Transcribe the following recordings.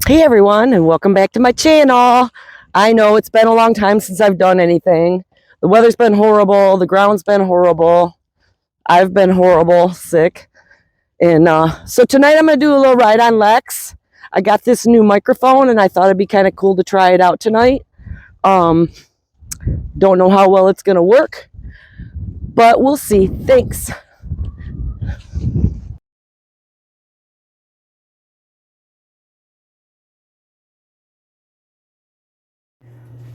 Hey everyone, and welcome back to my channel. I know it's been a long time since I've done anything. The weather's been horrible, the ground's been horrible, I've been horrible, sick. And so tonight I'm going to do a little ride on Lex. I got this new microphone and I thought it'd be kind of cool to try it out tonight. Um, don't know how well it's going to work, but we'll see. Thanks.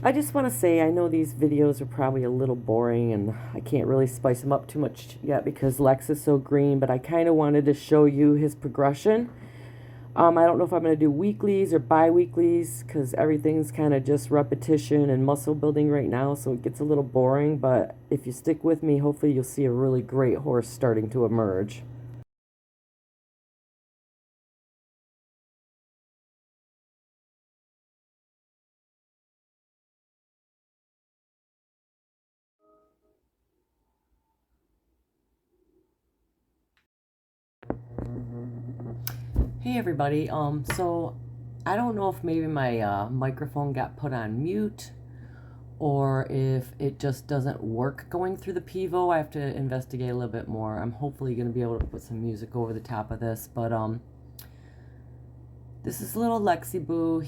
I just want to say, I know these videos are probably a little boring and I can't really spice them up too much yet because Lex is so green, but I kind of wanted to show you his progression. I don't know if I'm going to do weeklies or bi-weeklies because everything's kind of just repetition and muscle building right now, so it gets a little boring, but if you stick with me, hopefully you'll see a really great horse starting to emerge. Hey everybody, so I don't know if maybe my microphone got put on mute or if it just doesn't work going through the Pivo. I have to investigate a little bit more. I'm hopefully going to be able to put some music over the top of this, but this is little Lexi Boo.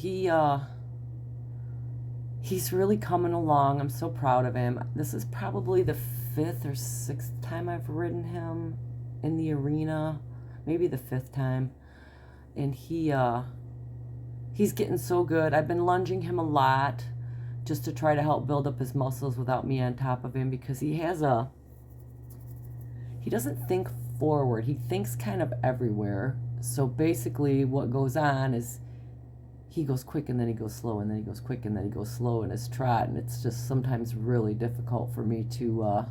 He's really coming along. I'm so proud of him. This is probably the 5th or 6th time I've ridden him in the arena, maybe the 5th time, and he's getting so good. I've been lunging him a lot just to try to help build up his muscles without me on top of him, because he doesn't think forward. He thinks kind of everywhere. So basically what goes on is he goes quick and then he goes slow and then he goes quick and then he goes slow in his trot, and it's just sometimes really difficult for me to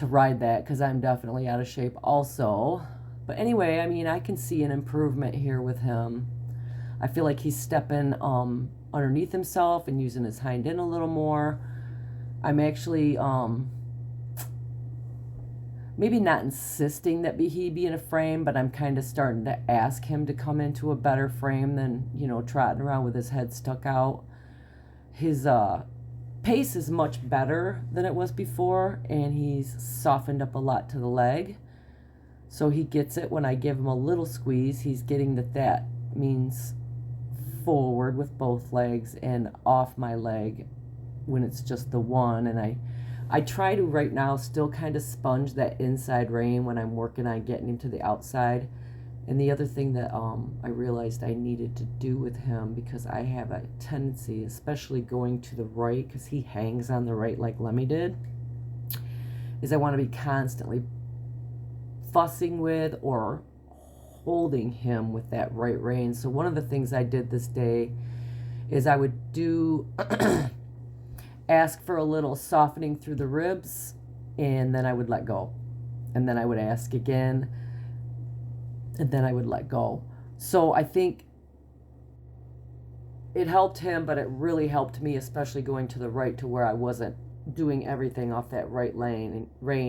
ride that because I'm definitely out of shape also. But anyway, I mean, I can see an improvement here with him. I feel like he's stepping underneath himself and using his hind end a little more. I'm actually maybe not insisting that he be in a frame, but I'm kind of starting to ask him to come into a better frame than, trotting around with his head stuck out. His pace is much better than it was before, and he's softened up a lot to the leg. So he gets it when I give him a little squeeze. He's getting that means forward with both legs and off my leg when it's just the one. And I try to right now still kind of sponge that inside rein when I'm working on getting him to the outside. And the other thing that I realized I needed to do with him, because I have a tendency, especially going to the right, because he hangs on the right like Lemmy did, is I want to be constantly fussing with or holding him with that right rein. So one of the things I did this day is I would do ask for a little softening through the ribs, and then I would let go. And then I would ask again, and then I would let go. So I think it helped him, but it really helped me, especially going to the right, to where I wasn't doing everything off that right rein,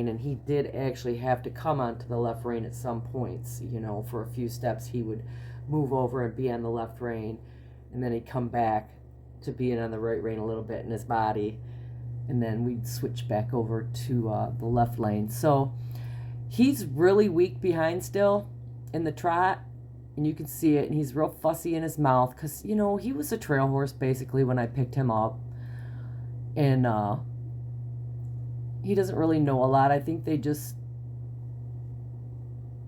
and he did actually have to come onto the left rein at some points. For a few steps he would move over and be on the left rein, and then he'd come back to being on the right rein a little bit in his body, and then we'd switch back over to the left lane. So he's really weak behind still in the trot, and you can see it, and he's real fussy in his mouth because, he was a trail horse basically when I picked him up, and he doesn't really know a lot. I think they just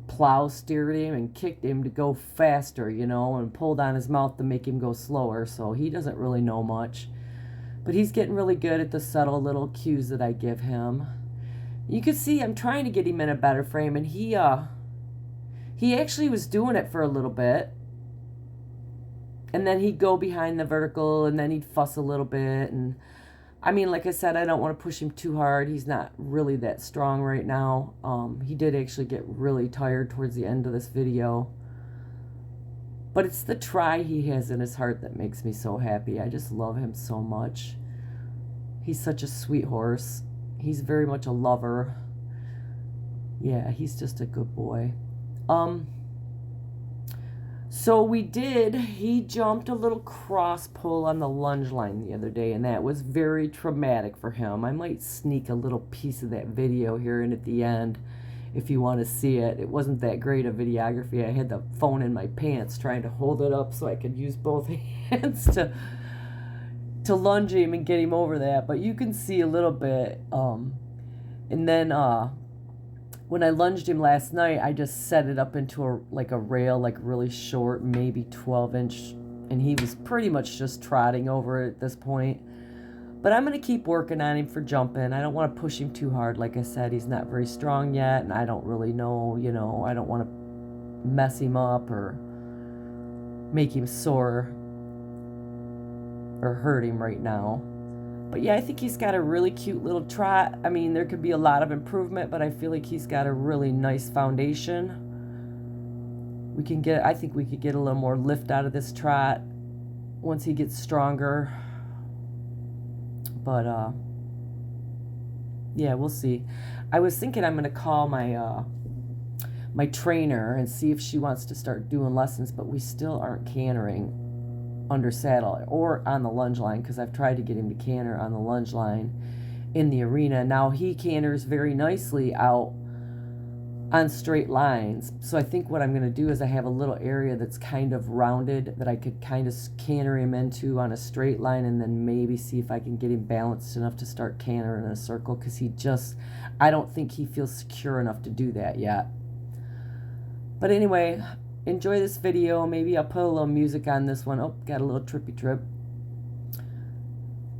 plow steered him and kicked him to go faster, and pulled on his mouth to make him go slower, so he doesn't really know much. But he's getting really good at the subtle little cues that I give him. You can see I'm trying to get him in a better frame, and he actually was doing it for a little bit, and then he'd go behind the vertical, and then he'd fuss a little bit. And I mean, like I said, I don't want to push him too hard. He's not really that strong right now. He did actually get really tired towards the end of this video, but it's the try he has in his heart that makes me so happy. I just love him so much. He's such a sweet horse. He's very much a lover. Yeah, he's just a good boy. So he jumped a little cross pull on the lunge line the other day, and that was very traumatic for him. I might sneak a little piece of that video here in at the end if you want to see it. It wasn't that great of videography. I had the phone in my pants trying to hold it up so I could use both hands to lunge him and get him over that, but you can see a little bit. And then when I lunged him last night, I just set it up into a rail, like really short, maybe 12-inch, and he was pretty much just trotting over it at this point. But I'm going to keep working on him for jumping. I don't want to push him too hard. Like I said, he's not very strong yet, and I don't really know, I don't want to mess him up or make him sore or hurt him right now. But yeah, I think he's got a really cute little trot. I mean, there could be a lot of improvement, but I feel like he's got a really nice foundation. I think we could get a little more lift out of this trot once he gets stronger. But yeah, we'll see. I was thinking I'm going to call my trainer and see if she wants to start doing lessons, but we still aren't cantering under saddle or on the lunge line, because I've tried to get him to canter on the lunge line in the arena. Now he canters very nicely out on straight lines, so I think what I'm going to do is I have a little area that's kind of rounded that I could kind of canter him into on a straight line, and then maybe see if I can get him balanced enough to start cantering in a circle, because I don't think he feels secure enough to do that yet. But anyway, enjoy this video. Maybe I'll put a little music on this one. Oh, got a little trippy trip.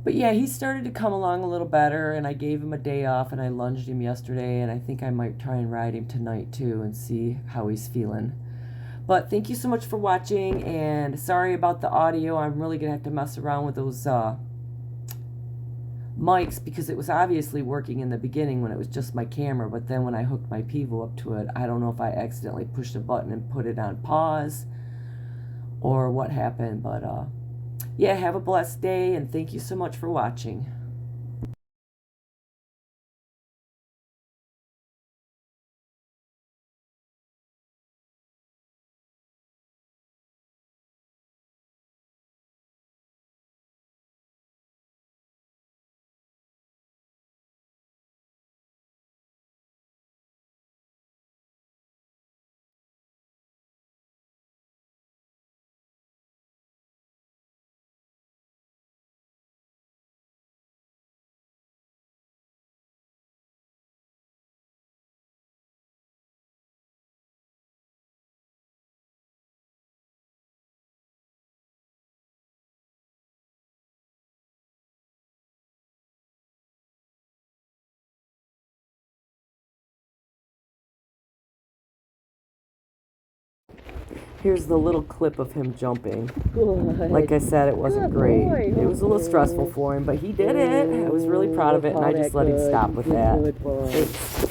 But yeah, he started to come along a little better, and I gave him a day off, and I lunged him yesterday, and I think I might try and ride him tonight too and see how he's feeling. But thank you so much for watching, and sorry about the audio. I'm really going to have to mess around with those mics, because it was obviously working in the beginning when it was just my camera, but then when I hooked my Pivo up to it, I don't know if I accidentally pushed a button and put it on pause or what happened, but yeah, have a blessed day, and thank you so much for watching. Here's the little clip of him jumping. Good. Like I said, it wasn't great. It was a little stressful for him, but he did it. I was really proud of it, and I just let him stop with that.